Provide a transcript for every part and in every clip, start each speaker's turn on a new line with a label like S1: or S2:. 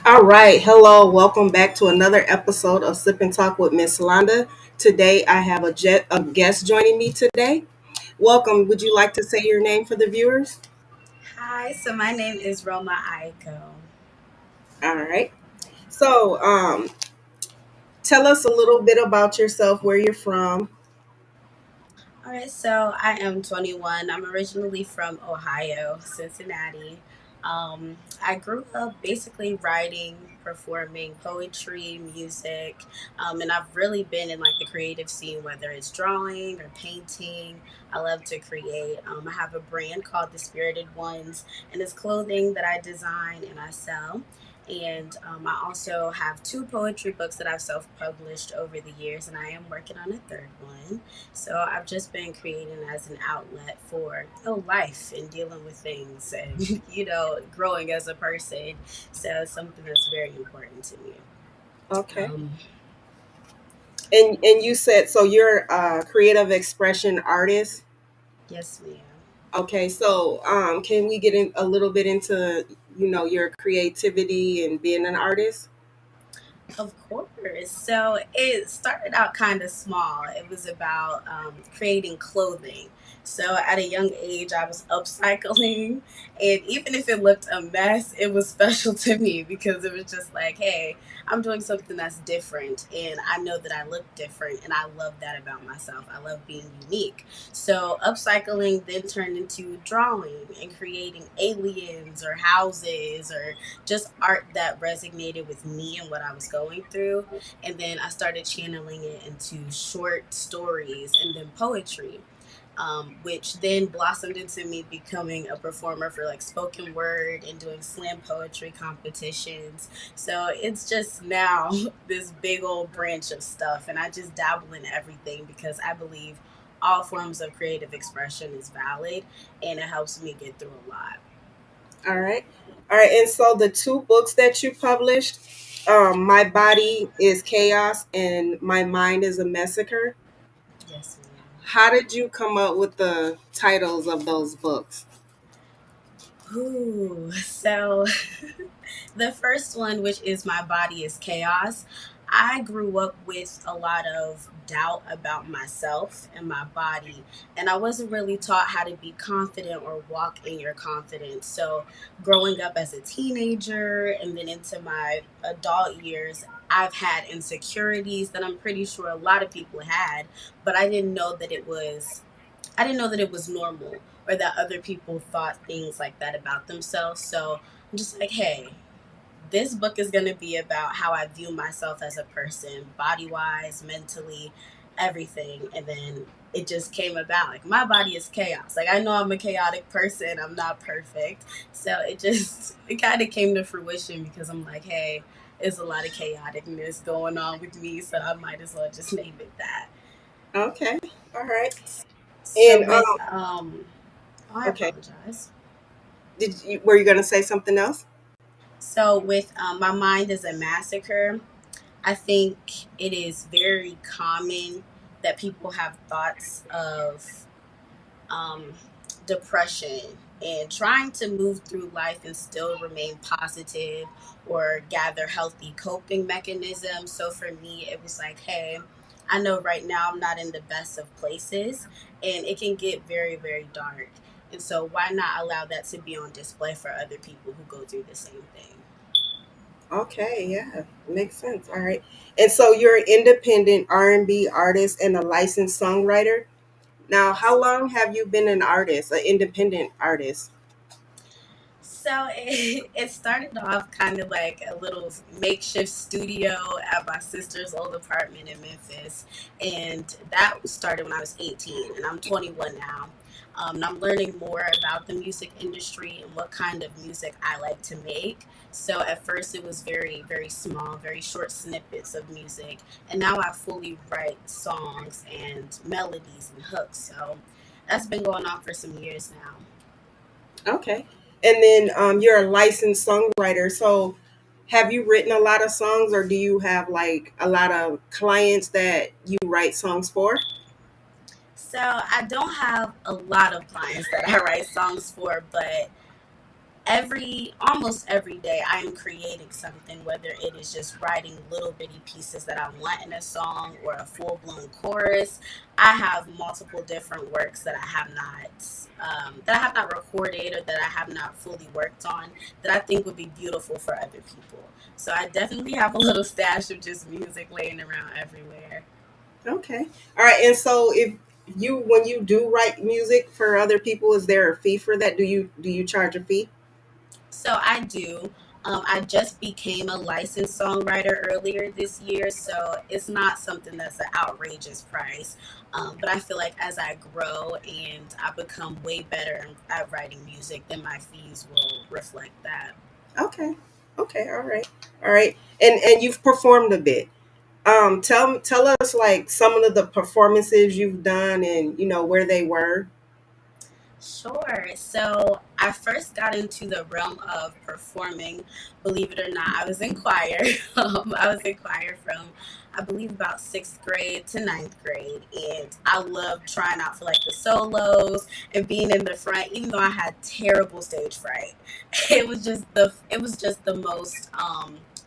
S1: All right. Hello. Welcome back to another episode of Sip and Talk with Miss Londa. Today I have a guest joining me today. Welcome. Would you like to say your name for the viewers?
S2: Hi, so my name is Roma Aiko.
S1: All right. So, tell us a little bit about yourself, where you're from.
S2: All right, so I am 21. I'm originally from Ohio, Cincinnati. I grew up basically writing, performing poetry, music, and I've really been in like the creative scene, whether it's drawing or painting. I love to create. I have a brand called The Spirited Ones, and it's clothing that I design and I sell. And I also have two poetry books that I've self published over the years, and I am working on a third one. So I've just been creating as an outlet for life and dealing with things and growing as a person. So it's something that's very important to me.
S1: Okay.
S2: Um,
S1: And you said so you're a creative expression artist.
S2: yes, ma'am.
S1: Okay. So, can we get in a little bit into your creativity and being an artist?
S2: Of course. So it started out kind of small. It was about creating clothing. So at a young age, I was upcycling. And even if it looked a mess, it was special to me because it was just like, hey, I'm doing something that's different. And I know that I look different. And I love that about myself. I love being unique. So upcycling then turned into drawing and creating aliens or houses or just art that resonated with me and what I was going through. And then I started channeling it into short stories and then poetry. Which then blossomed into me becoming a performer for like spoken word and doing slam poetry competitions. So it's just now this big old branch of stuff, and I just dabble in everything because I believe all forms of creative expression is valid and it helps me get through a lot.
S1: All right. All right. And so the two books that you published, My Body is Chaos and My Mind is a Massacre.
S2: Yes, ma'am.
S1: How did you come up with the titles of those books?
S2: Ooh, so the first one, which is My Body is Chaos, I grew up with a lot of doubt about myself and my body, and I wasn't really taught how to be confident or walk in your confidence. So, growing up as a teenager and then into my adult years, I've had insecurities that I'm pretty sure a lot of people had, but I didn't know that it was normal or that other people thought things like that about themselves. So I'm just like, hey, this book is going to be about how I view myself as a person, body wise, mentally, everything. And then it just came about. Like, my body is chaos. Like, I know I'm a chaotic person, I'm not perfect. So it kind of came to fruition because I'm like, hey, there's a lot of chaoticness going on with me. So I might as well just name it that.
S1: Okay. All right.
S2: So
S1: And
S2: with, oh, I
S1: okay.
S2: apologize.
S1: Were you going to say something else?
S2: So with My Mind is a Massacre, I think it is very common that people have thoughts of um, depression and trying to move through life and still remain positive or gather healthy coping mechanisms. So for me, it was like, hey, I know right now I'm not in the best of places and it can get very, very dark. And so why not allow that to be on display for other people who go through the same thing?
S1: Okay. Yeah. Makes sense. All right. And so you're an independent R&B artist and a licensed songwriter. Now,
S2: Yes.
S1: how long have you been an artist, an independent artist?
S2: So it started off kind of like a little makeshift studio at my sister's old apartment in Memphis. And that started when I was 18, and I'm 21 now. And I'm learning more about the music industry and what kind of music I like to make. So at first it was very, very small, very short snippets of music. And now I fully write songs and melodies and hooks. So that's been going on for some years now.
S1: Okay. And then you're a licensed songwriter. So have you written a lot of songs or do you have like a lot of clients that you write songs for?
S2: So I don't have a lot of clients that I write songs for, but almost every day I am creating something, whether it is just writing little bitty pieces that I want in a song or a full-blown chorus. I have multiple different works that I have not recorded or that I have not fully worked on that I think would be beautiful for other people. So I definitely have a little stash of just music laying around everywhere.
S1: Okay. All right. And so if you when you do write music for other people, is there a fee for that? Do you charge a fee?
S2: So I do. I just became a licensed songwriter earlier this year, so it's not something that's an outrageous price. But I feel like as I grow and I become way better at writing music, then my fees will reflect that.
S1: Okay. Okay. All right. All right. And you've performed a bit. Tell us like some of the performances you've done and where they were.
S2: Sure. So I first got into the realm of performing. Believe it or not, I was in choir. I was in choir from, I believe, about sixth grade to ninth grade, and I loved trying out for like the solos and being in the front. Even though I had terrible stage fright, it was just the most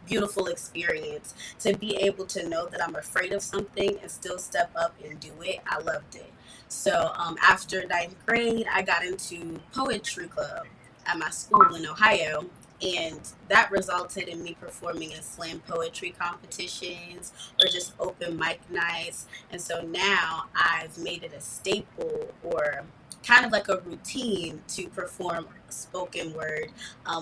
S2: beautiful experience to be able to know that I'm afraid of something and still step up and do it. I loved it. So after ninth grade, I got into poetry club at my school in Ohio. And that resulted in me performing in slam poetry competitions or just open mic nights. And so now I've made it a staple or kind of like a routine to perform spoken word,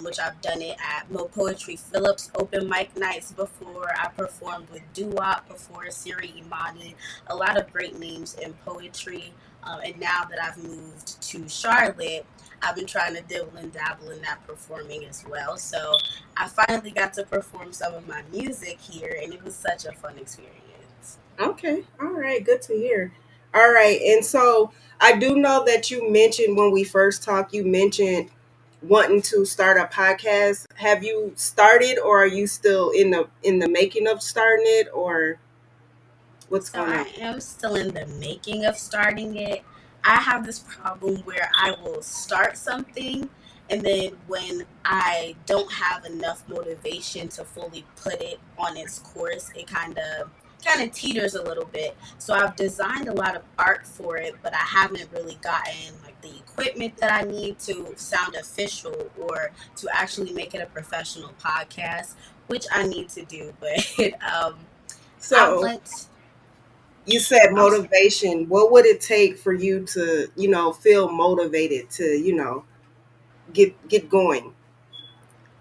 S2: which I've done it at Mo Poetry Phillips open mic nights before. I performed with Doo-Wop before, Siri Imani, a lot of great names in poetry. And now that I've moved to Charlotte, I've been trying to dibble and dabble in that performing as well. So I finally got to perform some of my music here, and it was such a fun experience.
S1: Okay. All right. Good to hear. All right. And so I do know that you mentioned when we first talked, you mentioned wanting to start a podcast. Have you started or are you still in the making of starting it or what's
S2: So
S1: going on?
S2: I am still in the making of starting it. I have this problem where I will start something, and then when I don't have enough motivation to fully put it on its course, it kind of teeters a little bit. So I've designed a lot of art for it, but I haven't really gotten like the equipment that I need to sound official or to actually make it a professional podcast, which I need to do. But I
S1: So
S2: want.
S1: you said
S2: I'm
S1: motivation. What would it take for you to, feel motivated to, get going?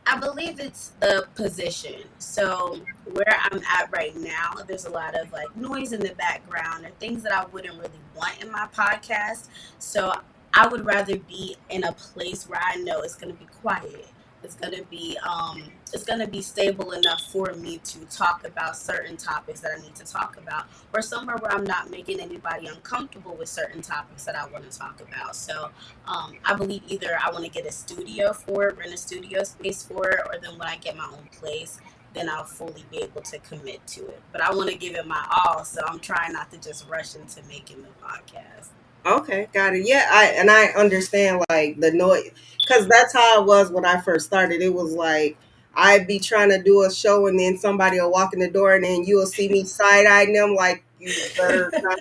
S2: I believe it's the position. So where I'm at right now, there's a lot of like noise in the background or things that I wouldn't really want in my podcast. So I would rather be in a place where I know it's gonna be quiet. It's gonna be stable enough for me to talk about certain topics that I need to talk about, or somewhere where I'm not making anybody uncomfortable with certain topics that I want to talk about. So I believe either I want to get a studio for it, rent a studio space for it, or then when I get my own place, then I'll fully be able to commit to it. But I want to give it my all, so I'm trying not to just rush into making the podcast.
S1: Okay, got it. Yeah, I understand like the noise because that's how it was when I first started. It was like I'd be trying to do a show and then somebody will walk in the door and then you'll see me side eyeing them like you better not.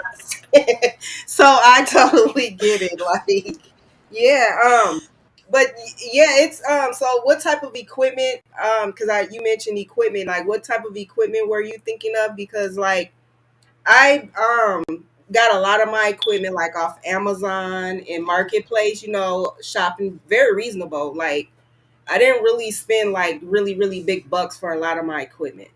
S1: So I totally get it. Like, yeah, but yeah, it's So what type of equipment? Because I you mentioned equipment. Like, what type of equipment were you thinking of? Because like I got a lot of my equipment like off Amazon and Marketplace, shopping very reasonable. Like I didn't really spend like really, really big bucks for a lot of my equipment.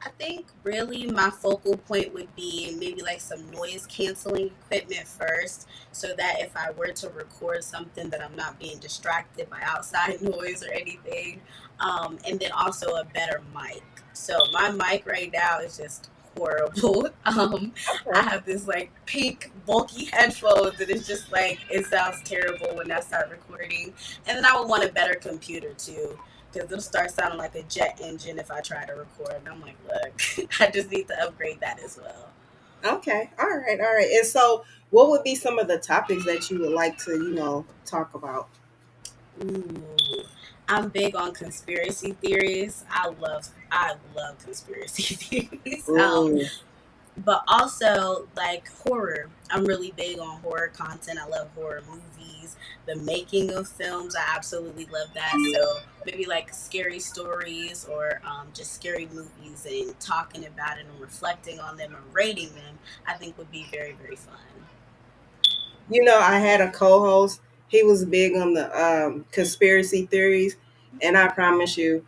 S2: I think really my focal point would be maybe like some noise canceling equipment first, so that if I were to record something, that I'm not being distracted by outside noise or anything. And then also a better mic. So my mic right now is just horrible. I
S1: Okay.
S2: have this like pink bulky headphones, and it's just like it sounds terrible when I start recording. And then I would want a better computer too, because it'll start sounding like a jet engine if I try to record. And I'm like, look, I just need to upgrade that as well.
S1: Okay. All right. All right. And so what would be some of the topics that you would like to, talk about?
S2: Ooh, I'm big on conspiracy theories. I love conspiracy theories.
S1: Mm.
S2: But also like horror. I'm really big on horror content. I love horror movies, the making of films. I absolutely love that. So maybe like scary stories or just scary movies and talking about it and reflecting on them and rating them, I think would be very, very fun.
S1: You know, I had a co-host. He was big on the conspiracy theories, and I promise you,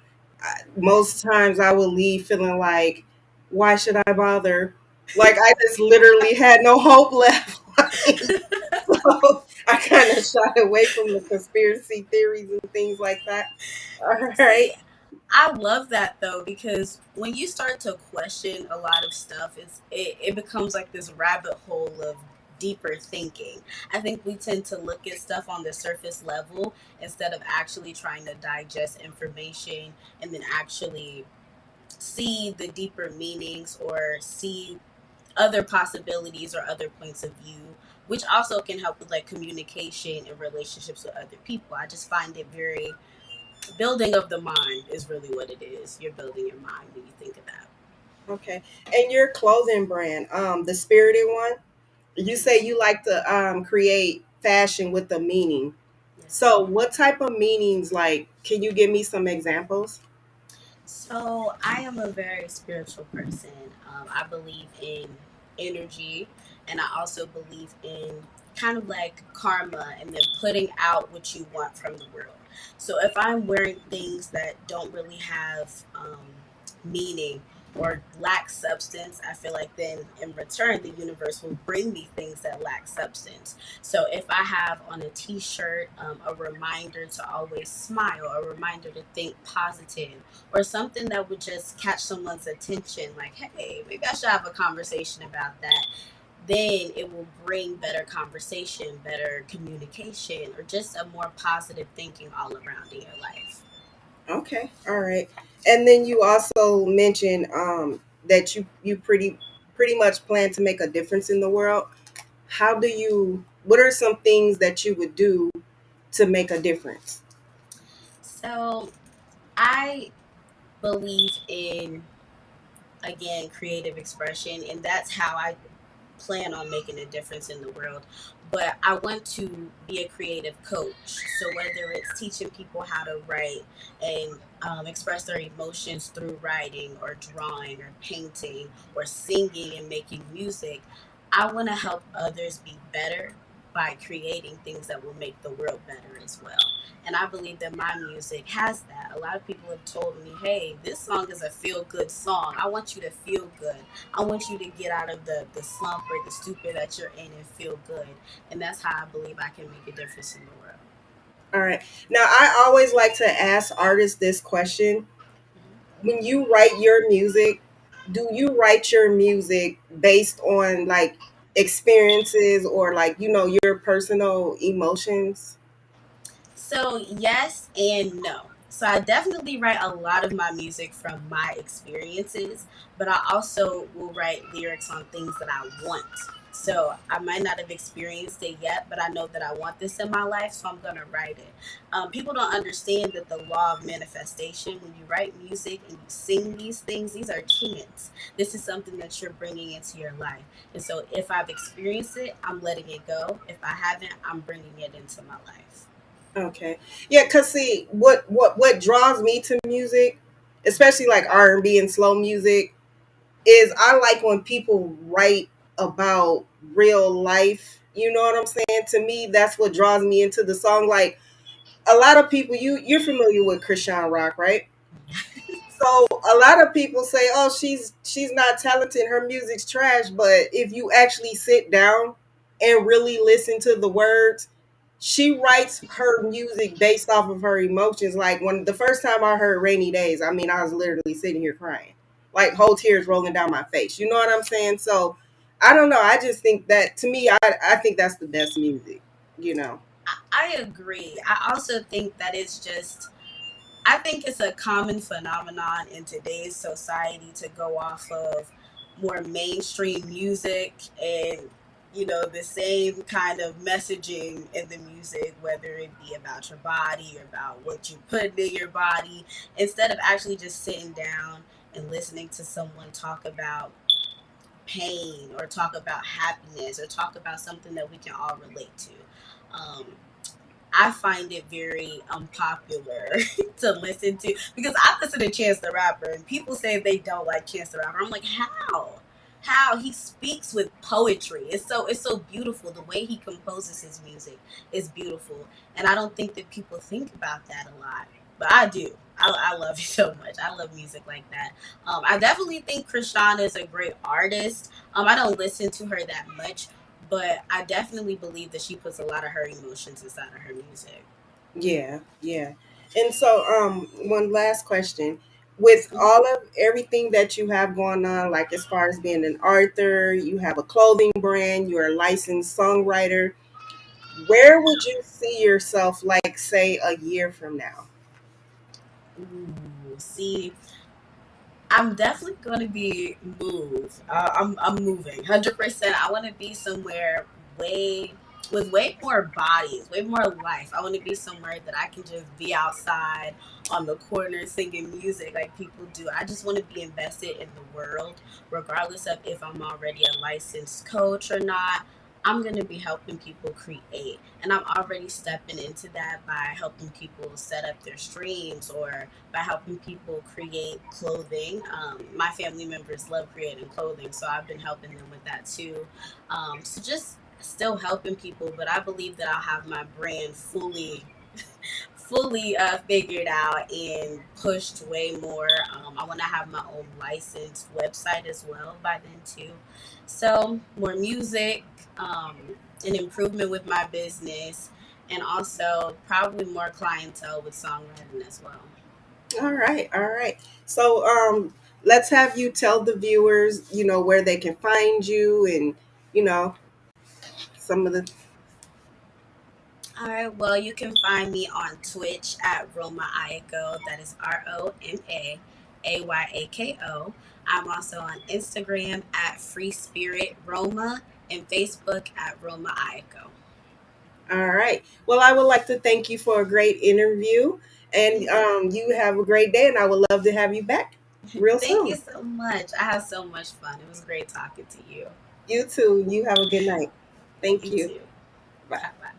S1: most times I would leave feeling like, why should I bother? Like I just literally had no hope left. So I kind of shied away from the conspiracy theories and things like that. All right.
S2: See, I love that though because when you start to question a lot of stuff, it becomes like this rabbit hole of deeper thinking. I think we tend to look at stuff on the surface level instead of actually trying to digest information and then actually see the deeper meanings or see other possibilities or other points of view, which also can help with like communication and relationships with other people. I just find it very building of the mind is really what it is. You're building your mind when you think of that.
S1: Okay. And your clothing brand, the Spirited one, you say you like to create fashion with a meaning.
S2: Yes,
S1: So,
S2: ma'am.
S1: what type of meanings? Like, can you give me some examples?
S2: So I am a very spiritual person. I believe in energy, and I also believe in kind of like karma and then putting out what you want from the world. So if I'm wearing things that don't really have meaning or lack substance, I feel like then in return the universe will bring me things that lack substance. So if I have on a t-shirt a reminder to always smile, a reminder to think positive, or something that would just catch someone's attention, like, hey, maybe I should have a conversation about that, then it will bring better conversation, better communication, or just a more positive thinking all around in your life.
S1: Okay, all right. And then you also mentioned that you pretty much plan to make a difference in the world. How do you? What are some things that you would do to make a difference?
S2: So I believe in, again, creative expression, and that's how I plan on making a difference in the world. But I want to be a creative coach. So whether it's teaching people how to write and express their emotions through writing or drawing or painting or singing and making music, I want to help others be better by creating things that will make the world better as well. And I believe that my music has that. A lot of people have told me, hey, this song is a feel good song. I want you to feel good. I want you to get out of the slump or the stupor that you're in and feel good. And that's how I believe I can make a difference in the world.
S1: All right. Now, I always like to ask artists this question: when you write your music, do you write your music based on like experiences or like your personal emotions?
S2: So, yes and no. So, I definitely write a lot of my music from my experiences, but I also will write lyrics on things that I want. So, I might not have experienced it yet, but I know that I want this in my life, so I'm going to write it. People don't understand that the law of manifestation, when you write music and you sing these things, these are chants. This is something that you're bringing into your life. And so, if I've experienced it, I'm letting it go. If I haven't, I'm bringing it into my life.
S1: Okay. Yeah, cuz see what draws me to music, especially like R&B and slow music, is I like when people write about real life. You know what I'm saying? To me, that's what draws me into the song. Like a lot of people, you're familiar with Christian rock, right? So a lot of people say, "Oh, she's not talented. Her music's trash." But if you actually sit down and really listen to the words, she writes her music based off of her emotions. Like when the first time I heard "Rainy Days," I mean, I was literally sitting here crying, like whole tears rolling down my face. You know what I'm saying? So I don't know. I just think that to me, I think that's the best music. You know.
S2: I agree. I also think that it's just, I think it's a common phenomenon in today's society to go off of more mainstream music and the same kind of messaging in the music, whether it be about your body or about what you put in your body, instead of actually just sitting down and listening to someone talk about pain or talk about happiness or talk about something that we can all relate to. Um, I find it very unpopular to listen to, because I listen to Chance the Rapper and people say they don't like Chance the Rapper. I'm like, how? How he speaks with poetry. It's so beautiful. The way he composes his music is beautiful. And I don't think that people think about that a lot. But I do. I love it so much. I love music like that. I definitely think Krishana is a great artist. I don't listen to her that much, but I definitely believe that she puts a lot of her emotions inside of her music.
S1: Yeah, yeah. And so, one last question. With
S2: Mhm.
S1: all of everything that you have going on, like as far as being an author, you have a clothing brand, you're a licensed songwriter, where would you see yourself, like, say, a year from now?
S2: Ooh, see, I'm definitely going to be moved. I'm moving 100%. I want to be somewhere way with way more bodies, way more life. I want to be somewhere that I can just be outside on the corner singing music like people do. I just want to be invested in the world, regardless of if I'm already a licensed coach or not. I'm going to be helping people create. And I'm already stepping into that by helping people set up their streams or by helping people create clothing. My family members love creating clothing, so I've been helping them with that too. So just still helping people, but I believe that I'll have my brand fully figured out and pushed way more. I want to have my own licensed website as well by then too. So more music, um, an improvement with my business, and also probably more clientele with songwriting as well.
S1: All right, all right. So, let's have you tell the viewers, where they can find you, and you know, some of the.
S2: All right. Well, you can find me on Twitch at Roma Ayako. That is RomaAyako. I'm also on Instagram at Free Spirit Roma and Facebook at Roma Ayako.
S1: All right. Well, I would like to thank you for a great interview, and
S2: Thank you.
S1: you have a great day. And I would love to have you back real
S2: Thank you
S1: soon.
S2: so much. I had so much fun. It was great talking to you.
S1: You too. You have a good night. Thank
S2: You
S1: you.
S2: too.
S1: Bye.
S2: Bye bye.